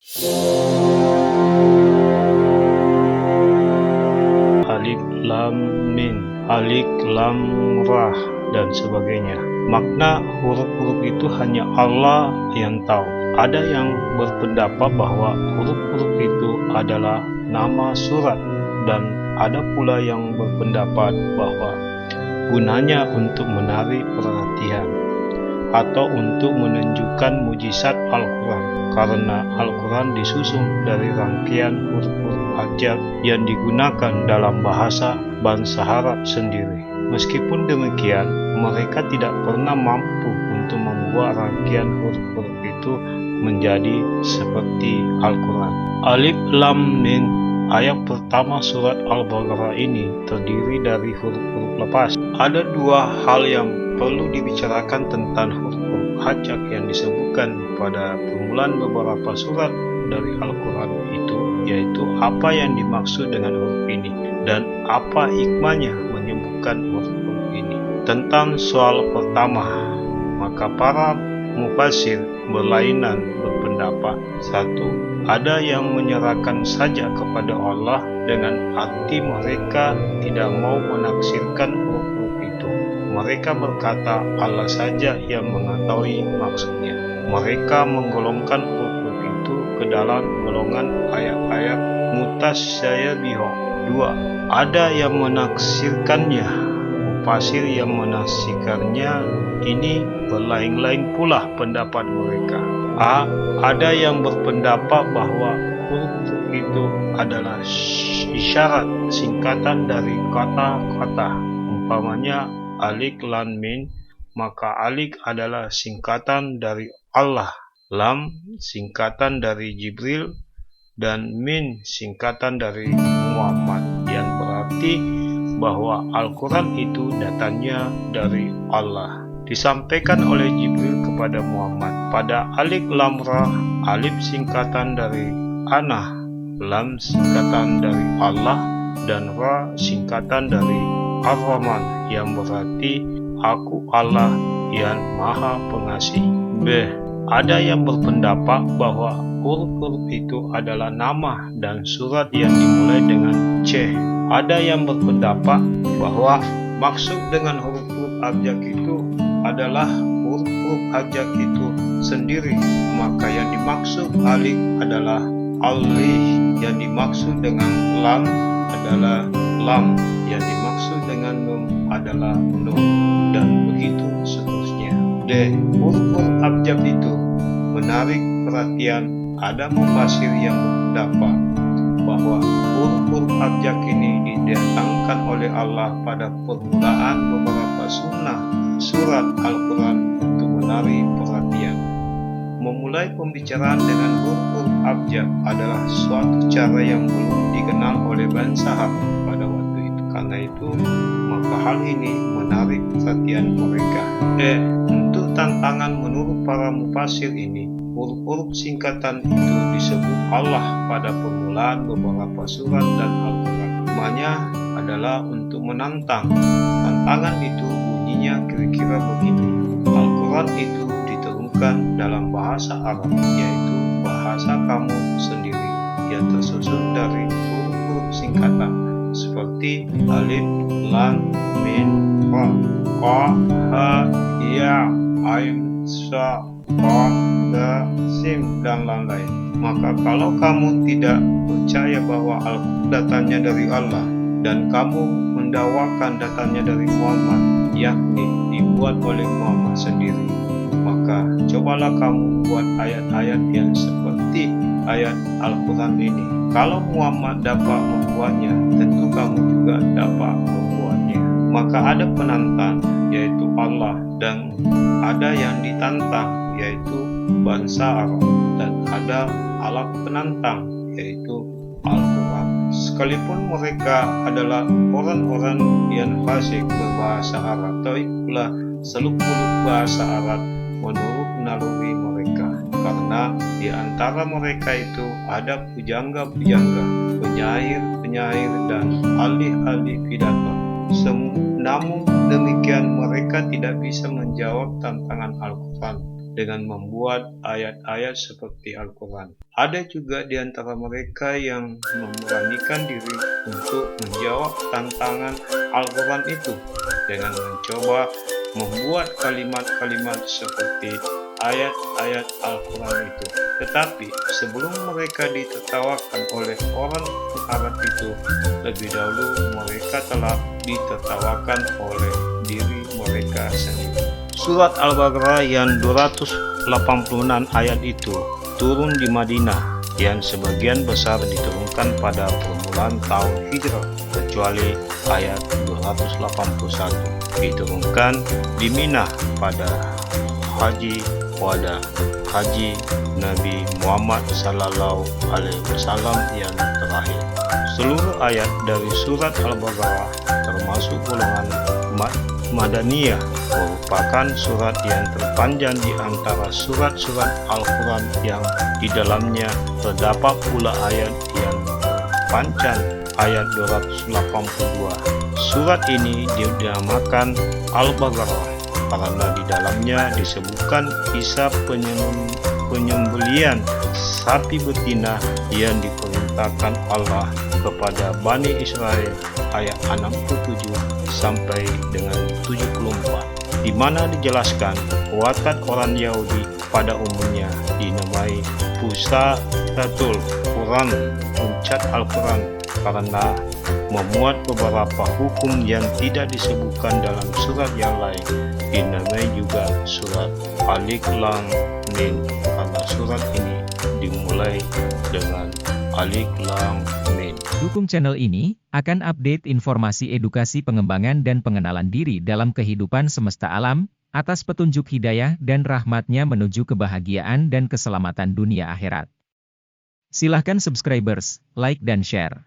Alif Lam Mim, Alif Lam Ra, dan sebagainya. Makna huruf-huruf itu hanya Allah yang tahu. Ada yang berpendapat bahwa huruf-huruf itu adalah nama surat, dan ada pula yang berpendapat bahwa gunanya untuk menarik perhatian atau untuk menunjukkan mujizat Al-Quran, karena Al-Quran disusun dari rangkaian huruf-huruf abjad yang digunakan dalam bahasa bangsa Arab sendiri. Meskipun demikian, mereka tidak pernah mampu untuk membuat rangkaian huruf-huruf itu menjadi seperti Al-Quran. Alif Lam Mim, ayat pertama surat Al-Baqarah ini terdiri dari huruf-huruf lepas. Ada dua hal yang perlu dibicarakan tentang huruf-huruf abjad yang disebutkan pada permulaan beberapa surat dari Al-Quran itu, yaitu apa yang dimaksud dengan huruf ini dan apa hikmahnya menyebutkan huruf-huruf ini. Tentang soal pertama, maka para mufassir berlainan berpendapat. Satu, ada yang menyerahkan saja kepada Allah dengan arti mereka tidak mau menafsirkan huruf-huruf itu. Mereka berkata Allah saja yang mengetahui maksudnya. Mereka menggolongkan huruf-huruf itu ke dalam golongan ayat-ayat mutasyabihah. Dua, ada yang menafsirkannya. Mufassir yang menafsirkannya ini berlain-lain pula pendapat mereka. A, ada yang berpendapat bahwa huruf itu adalah isyarat singkatan dari kata-kata. Umpamanya Alif Lam Mim, maka Alif adalah singkatan dari Allah, Lam singkatan dari Jibril, dan Mim singkatan dari Muhammad, yang berarti bahwa Al-Quran itu datangnya dari Allah, disampaikan oleh Jibril kepada Muhammad. Pada Alif Lam Ra, Alif singkatan dari Ana, Lam singkatan dari Allah, dan Ra singkatan dari Ar-Rahman, yang berarti Aku Allah yang Maha Pengasih. B, ada yang berpendapat bahwa huruf-huruf itu adalah nama dan surat yang dimulai dengan C. Ada yang berpendapat bahwa maksud dengan huruf-huruf abjad itu adalah huruf-huruf abjad itu sendiri. Maka yang dimaksud alif adalah alif, yang dimaksud dengan lam adalah lam, yang dimaksud dengan nun adalah nun, dan begitu seterusnya. D, huruf-huruf abjad itu menarik perhatian. Ada mufassir yang berpendapat bahwa huruf-huruf abjad ini didatangkan oleh Allah pada permulaan beberapa surat Al-Quran untuk menarik perhatian. Memulai pembicaraan dengan huruf-huruf abjad adalah suatu cara yang belum dikenal oleh bangsa Arab pada waktu itu. Karena itu, maka hal ini menarik perhatian mereka. Untuk tantangan menurut para mufassir ini, huruf-huruf singkatan itu disebut Allah pada permulaan beberapa surat dan Al-Quran. Hikmahnya adalah untuk menantang. Tantangan itu bunyinya kira-kira begini. Al-Quran itu diturunkan dalam bahasa Arab, yaitu bahasa kamu sendiri, yang tersusun dari huruf-huruf singkatan seperti Alif, Lam, Mim, Ra, Qa, Ha, Ya, Ain, Sa, Qa, Da, Sim, dan lain-lain. Maka kalau kamu tidak percaya bahwa Al-Quran datangnya dari Allah dan kamu mendakwakan datangnya dari Muhammad, yakni dibuat oleh Muhammad sendiri, maka cobalah kamu buat ayat-ayat yang seperti ayat Al-Quran ini. Kalau Muhammad dapat membuatnya, tentu kamu juga dapat membuatnya. Maka ada penantang, yaitu Allah, dan ada yang ditantang, yaitu bangsa Arab, dan ada alat penantang, yaitu Al-Quran. Sekalipun mereka adalah orang-orang yang fasik berbahasa Arab, tapi pula seluk-beluk bahasa Arab menurut naluri mereka, karena di antara mereka itu ada pujangga-pujangga, penyair-penyair, dan ahli-ahli pidato. Namun demikian mereka tidak bisa menjawab tantangan Al-Quran. dengan membuat ayat-ayat seperti Al-Quran. Ada juga di antara mereka yang memberanikan diri untuk menjawab tantangan Al-Quran itu dengan mencoba membuat kalimat-kalimat seperti ayat-ayat Al-Quran itu. Tetapi sebelum mereka ditertawakan oleh orang Arab itu, lebih dahulu mereka telah ditertawakan oleh diri mereka sendiri. Surat Al-Baqarah yang 286 ayat itu turun di Madinah, yang sebagian besar diturunkan pada permulaan tahun Hijrah, kecuali ayat 281 diturunkan di Mina pada Haji Wada, Haji Nabi Muhammad Sallallahu Alaihi Wasallam yang terakhir. Seluruh ayat dari surat Al-Baqarah termasuk golongan Madaniyah merupakan surat yang terpanjang di antara surat-surat Al-Quran yang di dalamnya terdapat pula ayat yang terpanjang, ayat 282. Surat ini dinamakan Al-Baqarah karena di dalamnya disebutkan kisah penyembelian sapi betina yang diperintahkan Allah kepada Bani Israel, ayat 67 sampai dengan 74, di mana dijelaskan kekuatan orang Yahudi pada umumnya dinamai Fusatul Quran, puncak Al-Quran, karena memuat beberapa hukum yang tidak disebutkan dalam surat yang lain. Dinamai juga surat Alif Lam Mim karena surat ini dimulai dengan Alif Lam Mim. Dukung channel ini akan update informasi edukasi pengembangan dan pengenalan diri dalam kehidupan semesta alam, atas petunjuk hidayah dan rahmatnya menuju kebahagiaan dan keselamatan dunia akhirat. Silahkan subscribers, like dan share.